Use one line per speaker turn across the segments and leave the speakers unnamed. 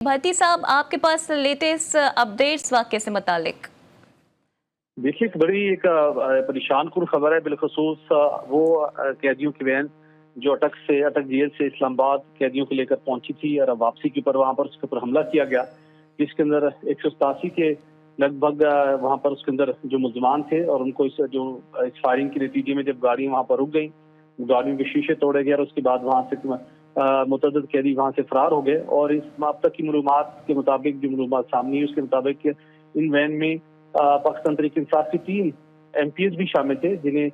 भारती साहब, आपके पास latest updates वाक़े से मुतालिक?
देखिए, एक बड़ी एक परेशान कुन खबर है। बिलखसूस वो कैदियों की वैन जो अटक जेल से इस्लामाबाद कैदियों को लेकर पहुंची थी और वापसी के ऊपर वहां पर उसके ऊपर हमला किया गया, जिसके अंदर 187 के लगभग वहां पर उसके अंदर जो मुलजमान थे और उनको इस फायरिंग के नतीजे में जब गाड़ी वहां पर रुक गई, गाड़ियों के शीशे तोड़े गए और उसके बाद वहां से मुतअद्दिद कैदी वहां से फरार हो गए। और इस अब तक की मालूमात के मुताबिक, जो मालूमात सामने है उसके मुताबिक इन वैन में पाकिस्तान तहरीक इंसाफ की 3 MPs भी शामिल थे, जिन्हें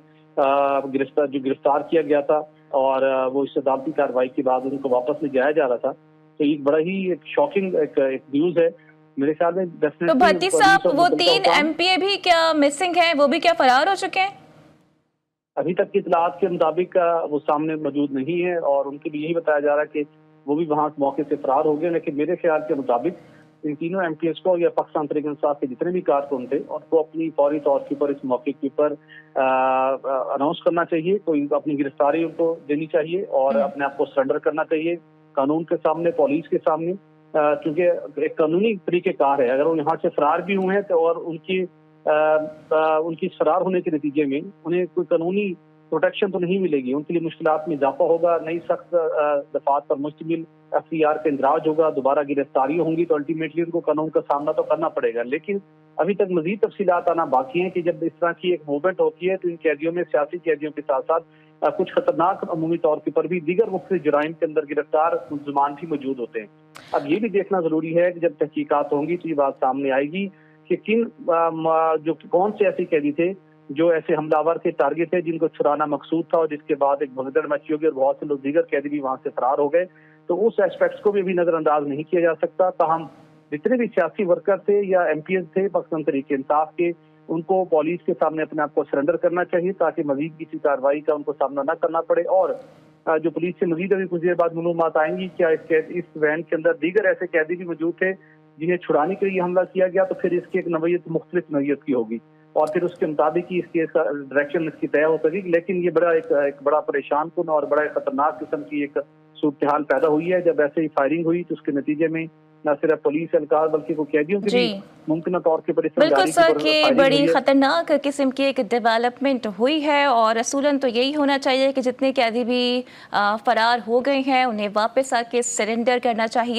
गिरफ्तार किया गया था और वो इस अदालती कार्रवाई के बाद उनको वापस ले जाया जा रहा था। तो ये बड़ा ही एक शॉकिंग एक न्यूज है मेरे ख्याल में।
तो भारती साहब, वो 3 MPA भी क्या मिसिंग हैं? वो भी क्या फरार हो चुके हैं?
अभी तक की इतलात के मुताबिक वो सामने मौजूद नहीं है और उनके लिए यही बताया जा रहा है कि वो भी वहां मौके से फरार हो गए। लेकिन मेरे ख्याल के मुताबिक इन तीनों MPs को या पाकिस्तान तहरीक इंसाफ के जितने भी कारकुन थे उनको अपनी फौरी तौर के ऊपर इस मौके के ऊपर अनाउंस करना चाहिए, कोई अपनी गिरफ्तारी उनको देनी चाहिए और अपने आप को सरेंडर करना चाहिए कानून के सामने, पुलिस के सामने, क्योंकि एक कानूनी तरीकेकार है। अगर वो यहाँ से फरार भी हुए हैं तो और उनकी फरार होने के नतीजे में उन्हें कोई कानूनी प्रोटेक्शन तो नहीं मिलेगी, उनके लिए मुश्किलात में इजाफा होगा, नई सख्त दफात पर मुश्तमिल FCR का इंदराज होगा, दोबारा गिरफ्तारियां होंगी तो अल्टीमेटली उनको कानून का सामना तो करना पड़ेगा। लेकिन अभी तक मजीद तफसीलात आना बाकी हैं कि जब इस तरह की एक मूवमेंट होती है तो इन कैदियों में सियासी कैदियों के साथ साथ कुछ खतरनाक अमूमी तौर के पर भी दीगर मुख्तलिफ जुराइम के अंदर गिरफ्तार मुलजमान भी मौजूद होते हैं। अब ये भी देखना जरूरी है कि जब तहकीकात होंगी तो ये बात सामने आएगी कि कौन से ऐसे कैदी थे जो ऐसे हमलावर के टारगेट थे, जिनको छुड़ाना मकसूद था और जिसके बाद एक भगदड़ मची होगी और बहुत से लोग दीगर कैदी भी वहां से फरार हो गए। तो उस एस्पेक्ट्स को भी अभी नजरअंदाज नहीं किया जा सकता। ताहम जितने भी सियासी वर्कर थे या MPs थे पाकिस्तान तहरीक इंसाफ के, उनको पुलिस के सामने अपने आप को सरेंडर करना चाहिए ताकि मजीद किसी कार्रवाई का उनको सामना न करना पड़े। और जो पुलिस से मजीद अभी कुछ देर बाद मालूमात आएंगी क्या इस वैन के अंदर दीगर ऐसे कैदी भी मौजूद थे जिन्हें छुड़ाने के लिए हमला किया गया, तो फिर इसकी एक नवैयत मुख्तलिफ नवैयत की होगी और फिर उसके मुताबिक ही इसके डायरेक्शन इसकी तय हो सकेगी। लेकिन ये एक बड़ा परेशान कुन और बड़ा खतरनाक किस्म की एक सूरत हाल पैदा हुई है। जब ऐसे ही फायरिंग हुई तो उसके नतीजे में न सिर्फ पुलिस एहलकार बल्कि वो कैदियों की भी मुमकिन तौर के पर
बिल्कुल सर, कि बड़ी खतरनाक किस्म की एक डेवलपमेंट हुई है और असूलन तो यही होना चाहिए कि जितने कैदी भी फरार हो गए हैं उन्हें वापस आके सरेंडर करना चाहिए।